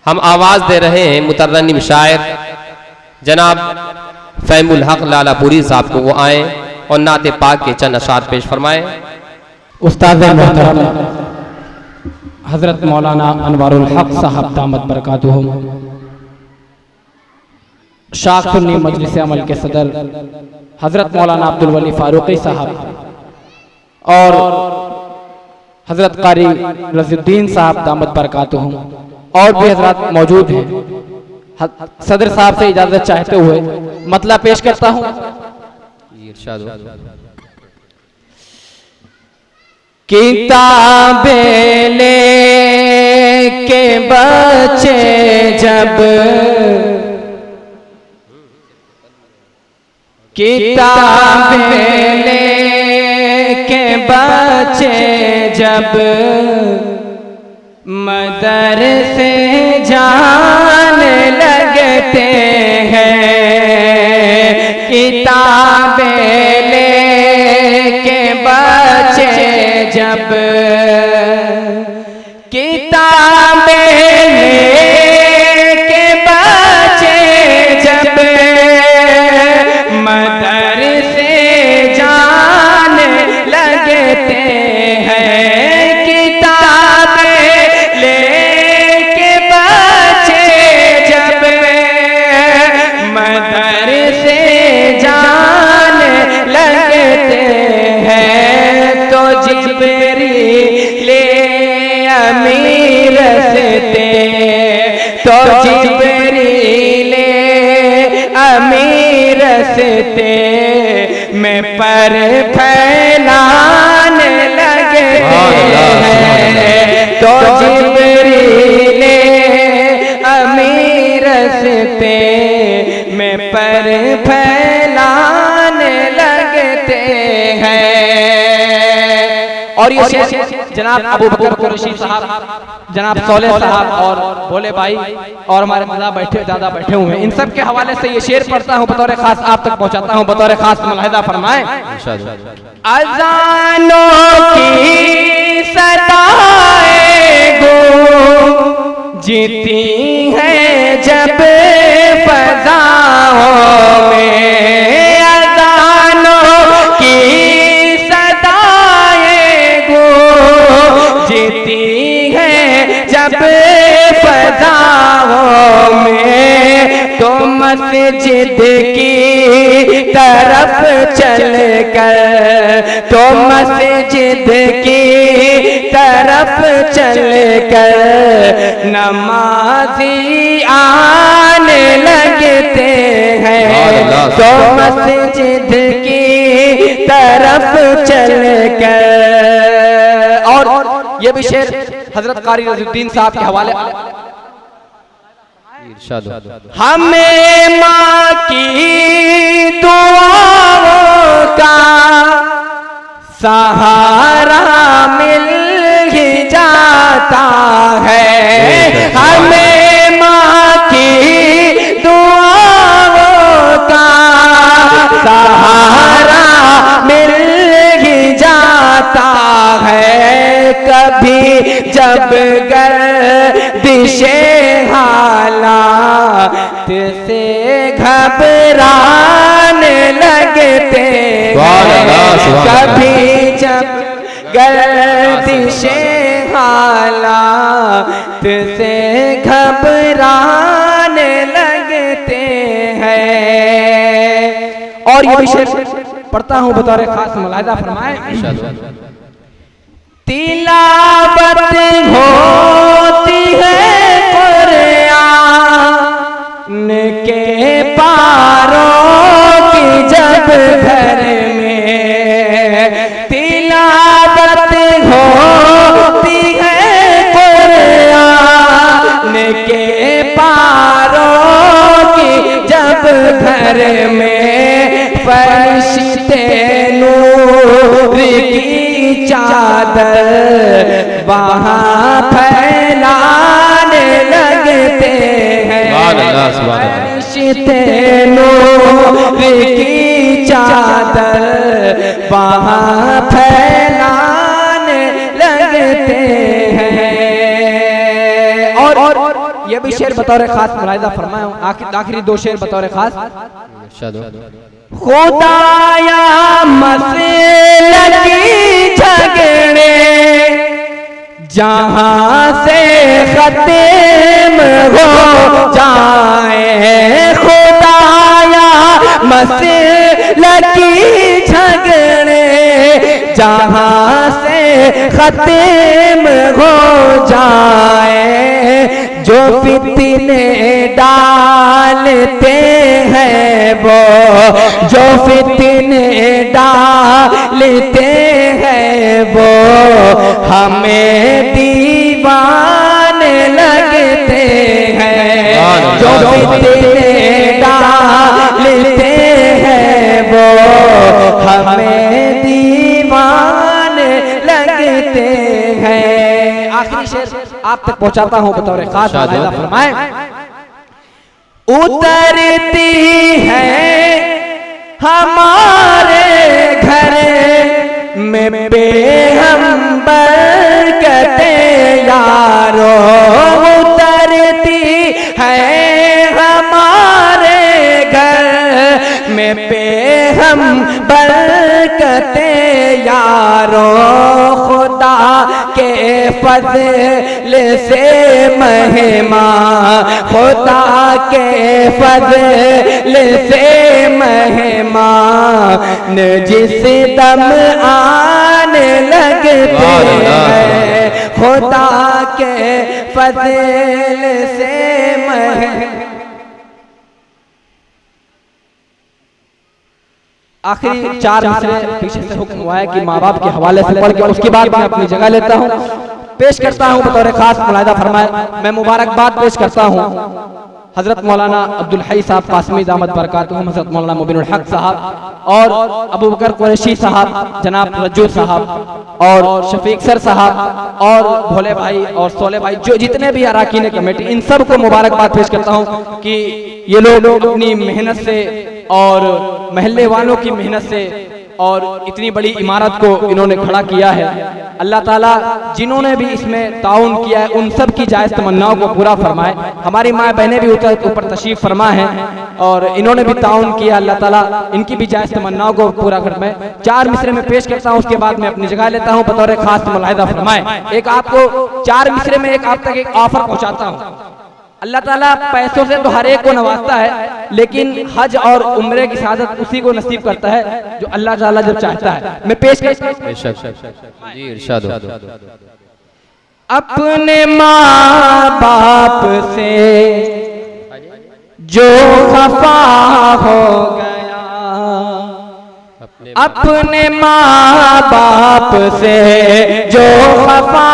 हम आवाज़ दे रहे हैं मुतर्रनिम शायर जनाब फैमुल हक लालापुरी साहब को, वो आए और नाते पाक के चंद अशार पेश फरमाएं। उस्ताद मोहतरम हज़रत मौलाना अनवारुल हक साहब दामत बरकातुहुम, शाख सुन्नी मजलिस अमल के सदर हज़रत मौलाना अब्दुल वली फारूकी साहब और हज़रत कारी रज़ीउद्दीन साहब दामत बरकातुहुम और भी हज़रात मौजूद हैं। सदर साहब से इजाज़त चाहते हुए मतला पेश करता हूँ। किताबें लेके बच्चे जब, किताबें लेके बच्चे जब मदरसे जाने लगते हैं, किताबें लेके बच्चे जब, किताबें लेके बच्चे जब मदरसे जाने लगते हैं, किताबें लेके बच्चे जब मदरसे जाने लगते हैं, तो जिब्रील अमीर रसते, तो जिब्रील अमीर रसते में पर फैलाने लगे हैं, तो जिब्रील अमीर रसते में पर फैलाने लगते हैं। और ये शेर जनाब अबू बकर कुरैशी साहब, जनाब सोले साहब और बोले भाई और हमारे दादा बैठे हुए हैं, इन सब के हवाले से ये शेर पढ़ता हूँ, बतौर खास आप तक पहुँचाता हूँ, बतौर खास मुलाहिजा फरमाएं। अज़ानों की सदाएं गूंजती हैं जब फ़ज़ाओं में, अज़ानों की सदाएं गूंजती हैं जब फ़ज़ाओं में, तो मस्जिद की तरफ चल कर, तो मस्जिद की तरफ चल कर नमाज़ी आने लगते हैं, तो मस्जिद की तरफ चल कर। और ये भी शेर हज़रत कारी रज़ीउद्दीन साहब के हवाले। हमें माँ की दुआओं का सहारा मिल ही जाता है, हमें माँ की दुआओं का सहारा मिल ही जाता है, कभी जब गर्दिशे हालात से घबराने लगते हैं, कभी जब गर्दिशे हालात से घबराने लगते हैं। और ये शेर पढ़ता हूँ, बतौर खास मुलाहिजा फरमाएं। तिलावत होती है कुरान के पारों की जब घर में, तिलावत होती है कुरान के पारों की जब घर में, फरिश्ते नूर की चादर वहाँ फैलाने लगते हैं, फरिश्ते नूर की चादर वहाँ फैलाने लगते हैं। और ये भी शेर बतौर खास मुलाहिजा फरमाया हूँ। आखिरी दो शेर बतौर खास। खुदाया मसलती झगड़े जहां से खत्म हो जाए, खुदाया मसलती झगड़े जहां से खत्म हो जाए, जो फितने डालते हैं वो, जो फितने डालते हैं वो हमें दीवाने लगते हैं, जो फितने डालते हैं वो हमें दीवाने लगते हैं। आखिरी शेर आप तक पहुंचाता हूं बतौर खास मुलाहिजा फरमाएं। उतरती है हमारे घर में बेहम बरकते यारो, उतरती है हमारे घर में बेहम बरकते यारो, खुदा के फज़ल से महिमा, खुदा के फज़ल से मेहमान जिस दम आने लगते हैं, खुदा के फज़ल से आखिरी 4 मिसरे पीछे से हुक्म हुआ है कि माँ बाप के हवाले से पढ़ के उसके बाद मैं अपनी जगह लेता हूँ, पेश करता हूँ बतौर खास मुलाहिजा फरमाए। मैं मुबारकबाद पेश करता हूँ हजरत मौलाना अब्दुल हई साहब कासमी दामत बरकातुहुम, हजरत मौलाना मुबीनुल हक साहब और अबू बकर कुरैशी साहब, जनाब रज्जू साहब और शफीक सर साहब और भोले भाई और सोले भाई, जो जितने भी अराकीन कमेटी, इन सब को मुबारकबाद पेश करता हूँ कि ये लोग अपनी मेहनत से और महल्ले वालों की मेहनत से और इतनी बड़ी इमारत को इन्होंने खड़ा किया है। अल्लाह ताला जिन्होंने भी इसमें ताउन किया है उन सब की जायज़ तमन्नाओं को पूरा फरमाए। हमारी माँ बहनें भी ऊपर तशरीफ फरमा हैं और इन्होंने भी ताउन किया, अल्लाह ताला इनकी भी जायज़ तमन्नाओं को पूरा फरमाए। 4 मिसरे में पेश करता हूँ, उसके बाद मैं अपनी जगह लेता हूँ बतौर खास मुलाहिजा फरमाए। एक आपको 4 मिसरे में एक आप तक एक ऑफर पहुँचाता हूँ। अल्लाह ताला पैसों से तो हर एक को नवाजता है, लेकिन हज और उम्रे की सआदत उसी को नसीब करता है जो अल्लाह ताला जब चाहता है। मैं पेश करता हूं जी इरशाद। अपने माँ बाप से जो खफा हो गया, अपने माँ बाप से जो खफा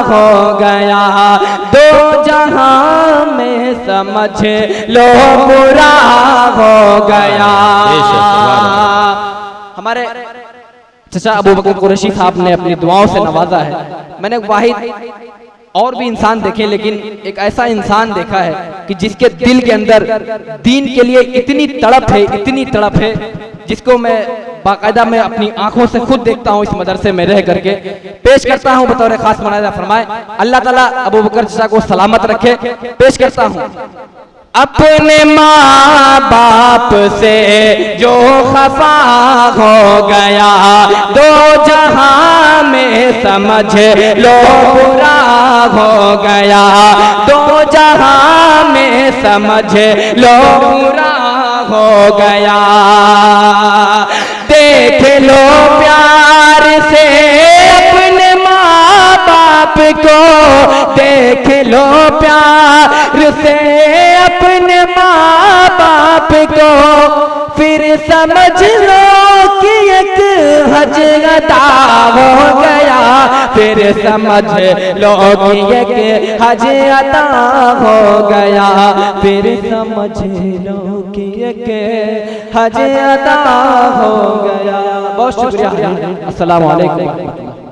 हो गया, दो जहां में समझ लो बुरा हो गया। हमारे चाचा अबू बकर कुरैशी साहब ने अपनी दुआओं से नवाजा है। मैंने वाहिद और भी इंसान देखे, लेकिन एक ऐसा इंसान देखा है कि जिसके दिल के अंदर दीन के लिए इतनी तड़प है, इतनी तड़प है, जिसको मैं बाकायदा मैं अपनी आंखों से खुद देखता हूँ इस मदरसे में रह करके। पेश करता हूँ बतौर खास मुलाहिजा फरमाए। अल्लाह ताला अबू बकर चाचा को सलामत रखे। पेश करता हूँ। अपने माँ बाप से जो खफा हो गया, दो जहां में समझ लो बुरा हो गया, दो जहां में समझ लो बुरा हो गया। देख लो प्यार से अपने माँ बाप को, देख लो प्यार से अपने माँ बाप को, फिर समझ लो कि एक हज अदा हो गया, फिर समझ लो कि एक हज अदा हो गया, फिर समझ लो कि एक हज अदा हो गया। बहुत शुक्रिया। अस्सलाम वालेकुम।